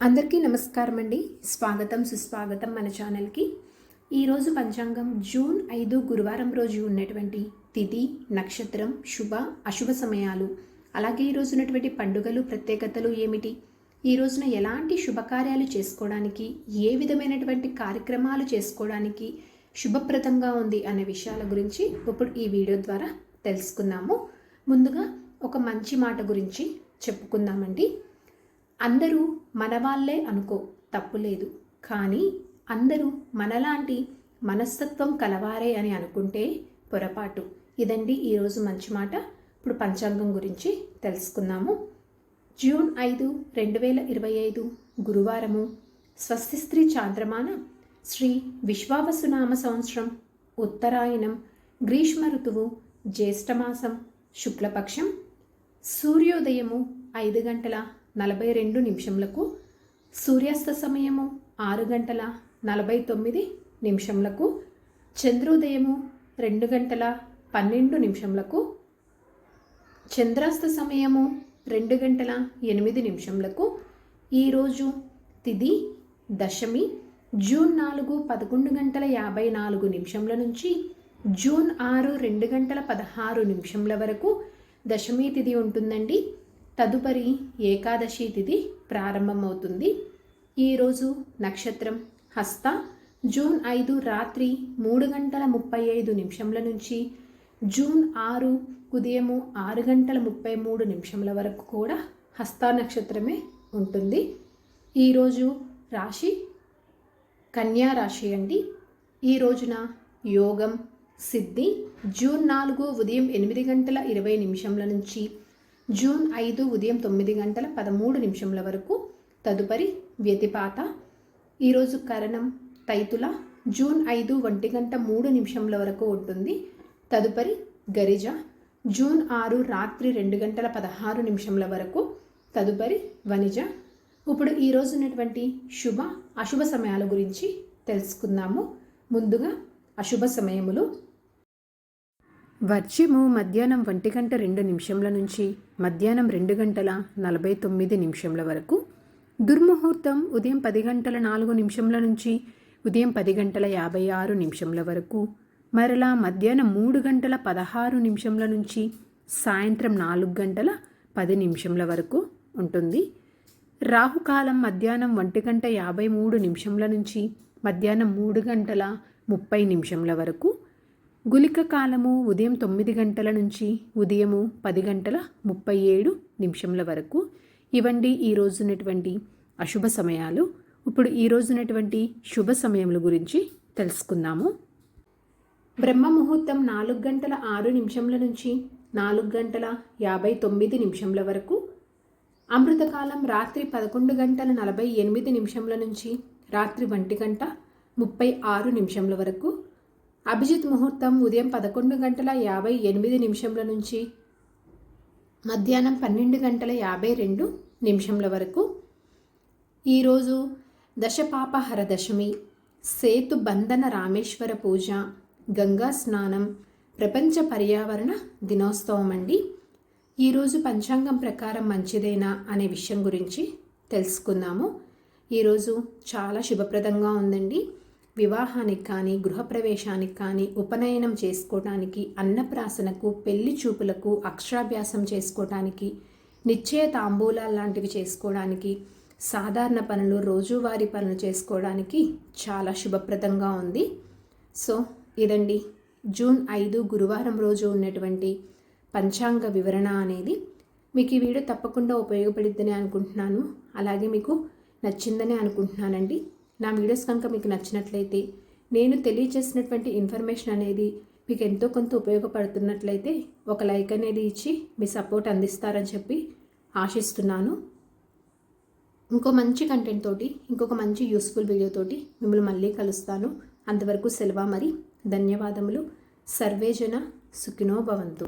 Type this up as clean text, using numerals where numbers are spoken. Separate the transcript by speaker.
Speaker 1: అందరికీ నమస్కారం అండి. స్వాగతం సుస్వాగతం మన ఛానల్కి. ఈరోజు పంచాంగం జూన్ 5 గురువారం రోజు ఉన్నటువంటి తిథి, నక్షత్రం, శుభ అశుభ సమయాలు, అలాగే ఈరోజు ఉన్నటువంటి పండుగలు ప్రత్యేకతలు ఏమిటి, ఈ రోజున ఎలాంటి శుభకార్యాలు చేసుకోవడానికి, ఏ విధమైనటువంటి కార్యక్రమాలు చేసుకోవడానికి శుభప్రదంగా ఉంది అనే విషయాల గురించి ఇప్పుడు ఈ వీడియో ద్వారా తెలుసుకుందాము. ముందుగా ఒక మంచి మాట గురించి చెప్పుకుందామండి. అందరూ మన వాళ్ళే అనుకో, తప్పులేదు. కానీ అందరూ మనలాంటి మనస్తత్వం కలవారే అని అనుకుంటే పొరపాటు. ఇదండి ఈరోజు మంచి మాట. ఇప్పుడు పంచాంగం గురించి తెలుసుకుందాము. జూన్ 5, 2025 గురువారము. స్వస్తి స్త్రీ చాంద్రమాన శ్రీ విశ్వావసునామ సంవత్సరం, ఉత్తరాయణం, గ్రీష్మ ఋతువు, జ్యేష్ఠమాసం, శుక్లపక్షం. సూర్యోదయము 5:42 సూర్యాస్త సమయము 6:49, చంద్రోదయము 2:12, చంద్రాస్త సమయము 2:08. ఈరోజు తిథి దశమి. జూన్ 4 11:54 నుంచి జూన్ 6 2:16 వరకు దశమి తిథి ఉంటుందండి. తదుపరి ఏకాదశి తిథి ప్రారంభమవుతుంది. ఈరోజు నక్షత్రం హస్త. జూన్ 5 రాత్రి 3:35 నుంచి జూన్ 6 ఉదయము 6:33 వరకు కూడా హస్త నక్షత్రమే ఉంటుంది. ఈరోజు రాశి కన్యా రాశి అండి. ఈ రోజున యోగం సిద్ధి. జూన్ 4 ఉదయం 8:20 నుంచి జూన్ 5 ఉదయం 9:13 వరకు. తదుపరి వ్యతిపాత. ఈరోజు కరణం తైతుల. జూన్ 5 1:03 వరకు ఉంటుంది. తదుపరి గరిజ. జూన్ 6 రాత్రి 2:16 వరకు. తదుపరి వనిజ. ఇప్పుడు ఈరోజు ఉన్నటువంటి శుభ అశుభ సమయాల గురించి తెలుసుకుందాము. ముందుగా అశుభ సమయములు. వర్జ్యము మధ్యాహ్నం 1:02 నుంచి మధ్యాహ్నం 2:49 వరకు. దుర్ముహూర్తం ఉదయం 10:04 నుంచి ఉదయం 10:56 వరకు. మరలా మధ్యాహ్నం 3:16 నుంచి సాయంత్రం 4:10 వరకు ఉంటుంది. రాహుకాలం మధ్యాహ్నం 1:53 నుంచి మధ్యాహ్నం 3:30 వరకు. గుళిక కాలము ఉదయం 9 నుంచి ఉదయము 10:37 వరకు. ఇవండి ఈ రోజునటువంటి అశుభ సమయాలు. ఇప్పుడు ఈ రోజునటువంటి శుభ సమయముల గురించి తెలుసుకుందాము. బ్రహ్మ ముహూర్తం 4:06 నుంచి 4:59 వరకు. అమృతకాలం రాత్రి 11:48 నుంచి రాత్రి 1:36 వరకు. అభిజిత్ ముహూర్తం ఉదయం 11:58 నుంచి మధ్యాహ్నం 12:52 వరకు. ఈరోజు దశపాపహర దశమి, సేతు బంధన రామేశ్వర పూజ, గంగా స్నానం, ప్రపంచ పర్యావరణ దినోత్సవం అండి. ఈరోజు పంచాంగం ప్రకారం మంచిదేనా అనే విషయం గురించి తెలుసుకుందాము. ఈరోజు చాలా శుభప్రదంగా ఉందండి. వివాహానికి కానీ, గృహప్రవేశానికి కానీ, ఉపనయనం చేసుకోవటానికి, అన్నప్రాసనకు, పెళ్లి చూపులకు, అక్షరాభ్యాసం చేసుకోవటానికి, నిశ్చయ తాంబూలాలు లాంటివి చేసుకోవడానికి, సాధారణ పనులు, రోజువారీ పనులు చేసుకోవడానికి చాలా శుభప్రదంగా ఉంది. సో ఇదండి జూన్ 5 గురువారం రోజు ఉన్నటువంటి పంచాంగ వివరణ అనేది. మీకు ఈ వీడియో తప్పకుండా ఉపయోగపడిద్దని అనుకుంటున్నాను. అలాగే మీకు నచ్చిందని అనుకుంటున్నానండి. నా వీడియోస్ కనుక మీకు నచ్చినట్లయితే, నేను తెలియజేసినటువంటి ఇన్ఫర్మేషన్ అనేది మీకు ఎంతో కొంత ఉపయోగపడుతున్నట్లయితే ఒక లైక్ అనేది ఇచ్చి మీ సపోర్ట్ అందిస్తారని చెప్పి ఆశిస్తున్నాను. ఇంకో మంచి కంటెంట్ తోటి, ఇంకొక మంచి యూస్ఫుల్ వీడియోతోటి మిమ్మల్ని మళ్ళీ కలుస్తాను. అంతవరకు సెలవు మరి. ధన్యవాదములు. సర్వేజన సుఖినో భవంతు.